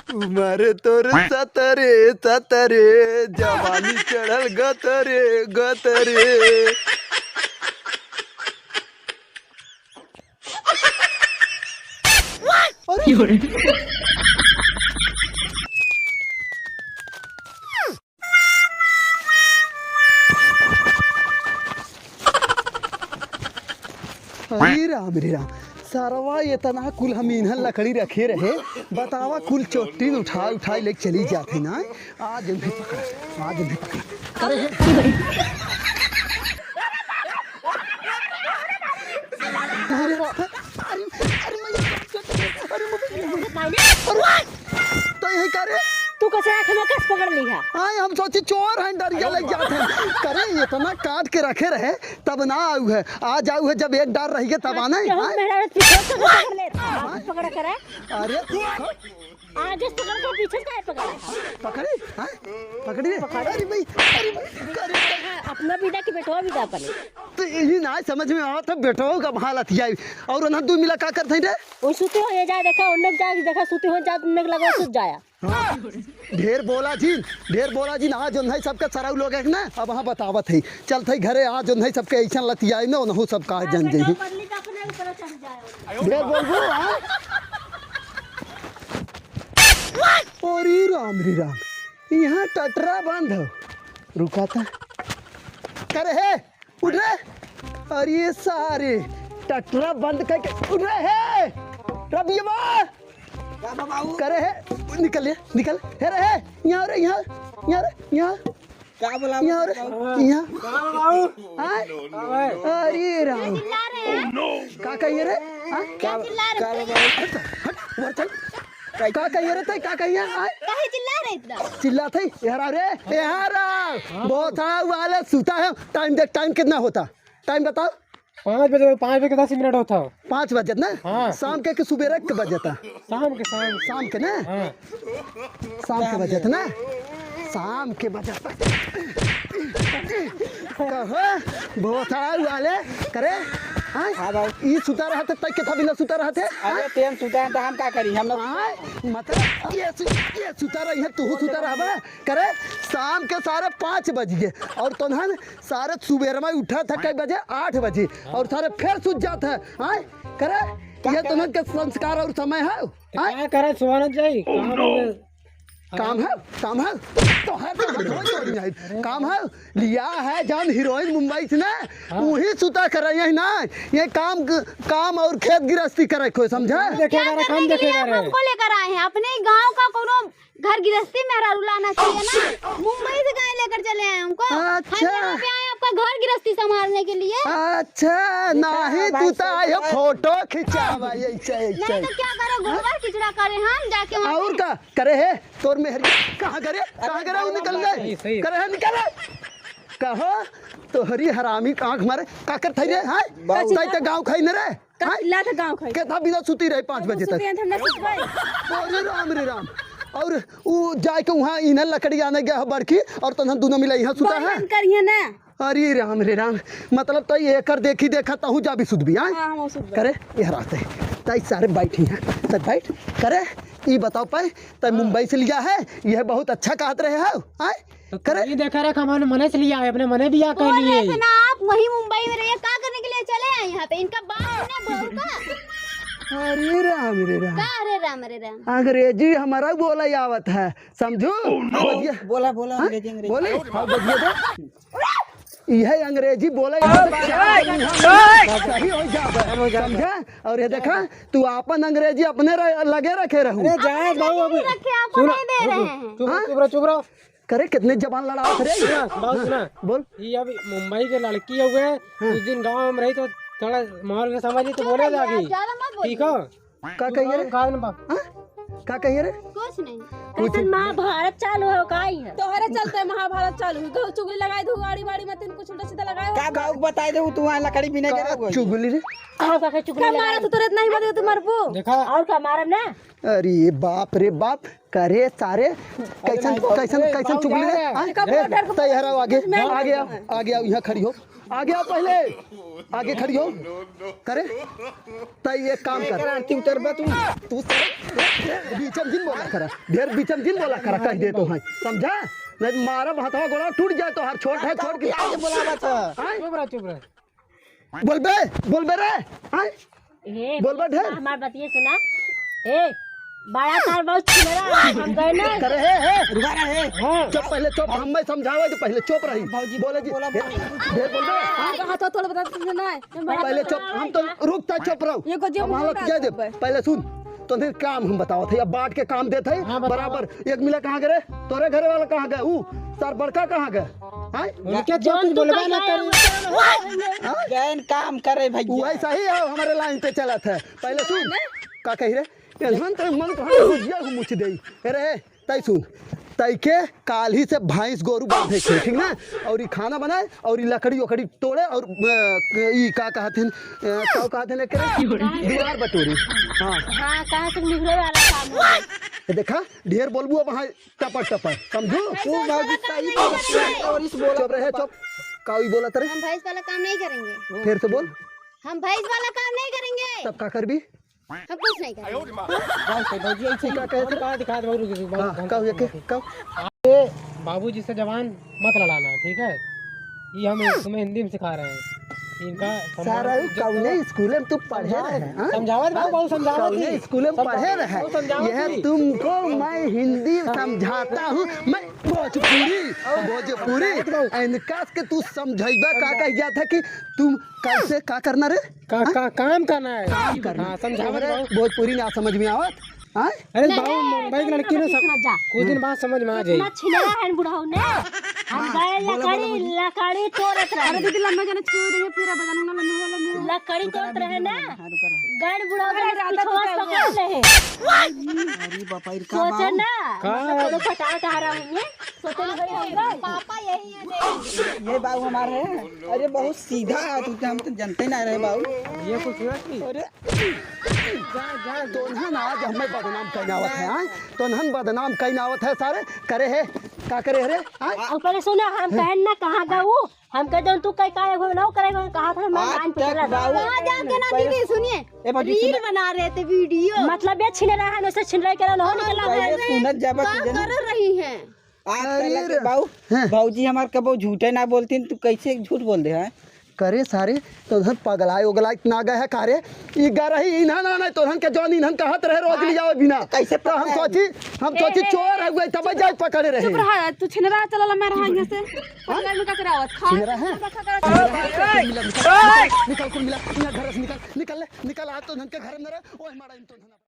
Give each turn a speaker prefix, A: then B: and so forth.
A: उमर तोर सतरे सतरे, जवानी चढ़ल गतरे गतरे। अरे राम रे राम, सरवा इतना कुल हम इन्हन लकड़ी रखे रहे, बतावा कुल चोटी उठा उठाई ले चली जाती ना। आज भी पकड़ा, आज भी पकड़ा। अरे तो यही करे
B: तू कैसे आँख में कस पकड़ ली है?
A: हाँ, हम सोची चोर हैं, डरिया लग जाते हैं। करे इतना काट के रखे रहे तब ना आऊ है, आज आऊ है जब एक डार रही तब आना है।
B: पकड़ कर
A: अरे
B: आज पकड़ के पीछे से पकड़ा
A: पकड़े हाँ पकड़ी अरे भाई
B: अपना बिना की बेटवा बिदा अपने
A: तो यही ना समझ में आवत बेटो का हालत आई और ना दू मिला का करते रे
B: वो सुते हो जा देखा उन्नक जा देखा सुते हो जा उन्नक लगा सुत जाया।
A: हाँ, ढेर बोला जी आज जो नहीं सबके सराउ लोग है ना। अब हाँ बतावत है चलते घरे आज जो नहीं सबके ऐसा लतिया ना उन्हों सब का जन जी ढेर बोलबो। अरे राम रे राम, यहाँ टटरा बंद हो, रुका था करे है उठ रहे। अरे सारे टटरा बंद करके उठ रहे है रबिया करे है निकल है रहे यहाँ रे यहाँ
C: क्या बोला
A: यहाँ अरे राम का कहिए रे
C: क्या
A: का कहिए रे क्या कहिए
B: काहे चिल्ला रहे इतना?
A: चिल्ला थे यारा बहुत वाले सुता है। टाइम देख, टाइम कितना होता, टाइम बताओ।
C: 5 बजे 10 मिनट होता।
A: 5 बजे ना।
C: हाँ।
A: शाम के सुबेरे के बजे था? शाम के ना।
C: हाँ।
A: शाम के बजे था ना, शाम के बजे कहो बहुत वाले करे। हाँ भाई ये सुता रहते तक के था बिना सुता रहते।
C: अरे तेम सुता है तो हम क्या करी हम लोग।
A: मतलब ये सुता रही है तू सुता रहा करे। शाम के सारे 5 बज गए और तुमहन सारे सुबेर में उठा था कई बजे 8 बजे और सारे फिर सुत जाते हैं। हाँ करे ये तुम्हें के संस्कार और समय है।
C: क्या करे सुहाना चाहिए
A: काम है तो है काम है लिया है जान हीरोइन मुंबई से ना। वही सुता कर रही है ना, ये काम और खेत गृहस्थी करे कोई समझा।
B: हमको लेकर आए हैं अपने गांव का कोनो घर गृहस्थी में लाना चाहिए ना। मुंबई से कहीं लेकर चले आए हमको।
A: अच्छा
B: हम पे आए आपका घर गृहस्थी संभालने के लिए।
A: अच्छा नहीं तू तो आए फोटो खिंचावा
B: नहीं तो क्या करे गोबर खिचड़ा करे हम जाके
A: और का करे है तोर मेहर कहाँ करे वो निकल गए करे है निकले कहो तो हरी हरामी आँख मारे का कर थे रे। हाँ तो गाँव खाई न रे
B: गाँव खाई
A: के था बिना सुती रहे 5 बजे तक। अरे राम रे राम, और वो जाके वहाँ इन्हें लकड़ी आने गया बड़की और तो दोनों मिला यहाँ सुता है। अरे राम रे राम, मतलब तो ये कर देखी देखा तहु जा भी सुध भी करे ये रास्ते तई सारे बैठी हैं सब बैठ करे। ये बताओ पाए तय मुंबई से लिया है, यह बहुत अच्छा कहते रहे है करे।
C: ये देखा रखा हमने मने से लिया है, अपने मने दिया कह लिए।
B: आप वही मुंबई में रहिए क्या करने के लिए चले आए यहाँ पे? इनका बाप ने बहू का।
A: अरे राम रे राम,
B: अरे राम रे राम,
A: अंग्रेजी हमारा बोला आवत है समझो।
C: बोला अंग्रेजी
A: बोले हाँ बजिए तो यह अंग्रेजी बोले सही हो जाए समझा। और ये देखा तू अपन अंग्रेजी अपने लगे रखे रहूं।
C: चुप रहो
A: करे कितने जबान लड़ाओ रे। बोल
C: ये अभी मुंबई के लड़की हो गए उस दिन गांव में रही तो थोड़ा माहौल के समझी तो बोले जागी ठीक हो।
A: का कहिए रे का कहिए रे?
B: कुछ नहीं, कैसे महाभारत चालू है का ही है
D: तोहरे चलते महाभारत चालू है। गहू चुगली लगाई दो गाड़ी बाड़ी मत कुछ उल्टा सीधा लगाए
C: का गाँव बताई दे तू वहां लकड़ी बिने के
A: चुगली रे
E: का के चुगली
D: मारा तो तुरंत नहीं बदे तुम मरबू
C: देखा
E: और का मारब ना
A: अरे बाप रे बाप करे सारे कैसन कैसन कैसन चुगली रे तैयार आगे आगे आओ आगे आओ यहाँ खड़ी हो आगे आओ पहले आगे खड़ी हो करे तय एक काम कर उतर तू बीचम दिन बोला करा ढेर बीचम दिन बोला करा कह दे तो है समझा नहीं मारा हाथवा गोला टूट जाए तो हर छोट है छोड़ के बोला
C: चुप रह
A: बोल बे रे हैं
E: ए
A: बोल बे ढेर
E: हमार बतिए सुना ए बड़ा तार बहुत छिलरा हम गए ना
A: करे है रुका रहे चुप पहले चुप हम मैं समझावे तो पहले चुप रही बोले जी ढेर बोल बे
D: हाथ थोड़ा बता तुमने नहीं
A: पहले चुप हम तो रुकता चुप रहो
D: ये को जे
A: हम लोग क्या दे पहले सुन तो फिर काम हम बताओ थे अब बांट के काम देते हैं बराबर एक मिला कहाँ गए तोरे घरे वाला कहाँ गए सर बड़का कहाँ गए
C: उनके जो कुछ बोलबा ना कर
F: गैन काम करे भैया
A: वैसा ही है हमारे लाइन पे चला था पहले सुन का कही रे एलहन तो मन कहाँ गुजिया को मुछ दे अरे तय सुन तय के काल ही से भैंस गोरू बांधे थे ठीक ना और ये खाना बनाए और ये लकड़ी उकड़ी तोड़े और ये का कहते हैं क्या कहते हैं दीवार बटोरी हाँ
E: हां कहां से निकले वाला काम है
A: देखा ढेर बोलबू अब वहाँ टपर टपर समझू
F: तू भौजी सही बोल और इस बोल
A: चुप रहे चुप काऊ बोला तेरे
B: हम भैंस वाला काम नहीं करेंगे
A: फिर से बोल
B: हम भैंस वाला काम नहीं करेंगे
A: तब का कर भी
B: हम कुछ नहीं करेंगे
A: भौजी ऐसे क्या कहते
C: का दिखा दे
A: हाँ कहू ये कहू
C: बाबूजी से जवान मत लड़ाना ठीक है ये हम तुम्हें हिंदी में सिखा रहे हैं इनका
A: सारा कौने स्कूल में तू पढ़े रहे
C: समझावत बाबू समझावत
A: कौने स्कूल में पढ़े रहे यह तुमको मैं हिंदी समझाता हूँ मैं भोजपुरी इनका के तू समझाइबा का कह जाता कि तुम कैसे का करना रे
C: काम करना है
A: काम करना
C: हाँ, समझावत बाबू
A: भोजपुरी ना समझ में आवत हाँ
C: अरे बाबू मुंबई की लड़की ने
E: जा
C: कुछ दिन बाद समझ में आ जाएगी
E: ना छिलरा है बुढ़ाऊ ने हम गए लकड़ी तोड़त रहे
D: अरे दीदी लम्बा जाने छोड़ दे पूरा बजाना ना लम्बा वाला
E: लकड़ी तोड़त रहे ना गड़ बुढ़ाऊ ने पिछवाड़ पकड़ ले
F: अरे बापा इरका
E: सोचे ना मतलब फटा रहा हूं सोचे गई होगा
B: पापा यही है
F: ये बाबू हमारे है अरे बहुत सीधा है तू हम तो जानते ना रहे बाबू
C: ये कुछ हुआ कि
F: अरे
A: तोन्हन आज हमें बदनाम करनावत है हाँ तोन्हन बदनाम करनावत है सारे करे है का करे रे हाँ
E: और पहले सुना हम कहन ना कहां गऊ हम कह दन तू कई काय हो ना करेगा कहा था मैं कान पे चला
B: वहाँ जाके ना दीदी सुनिए रील बना रहे थे वीडियो
E: मतलब ये छिल रहा है वैसे छिल रहा है ना निकला
F: पहले सुनत जाबा
B: क्या कर रही हैं
F: आज पहले के बाबू भौजी हमार कबो झूठे ना बोलती तू कैसे झूठ बोल दे है
A: करे सारे तोहन पगलाए उगलाए ना गए है कारे ई गा रही इन्हन ना तोहन के जौन इन्हन कहत रहे रोज ले जाओ बिना
F: कैसे
A: तो हम सोची चोर है तब जाए पकड़े रहे
D: रहा तू छिनरा चला मैं रहा यहाँ से पकड़ में का करावत खा
A: छिनरा है निकल कुल मिला यहाँ घर से निकल निकल ले निकल आ तो धन के घर में रहे ओए मारा इन तो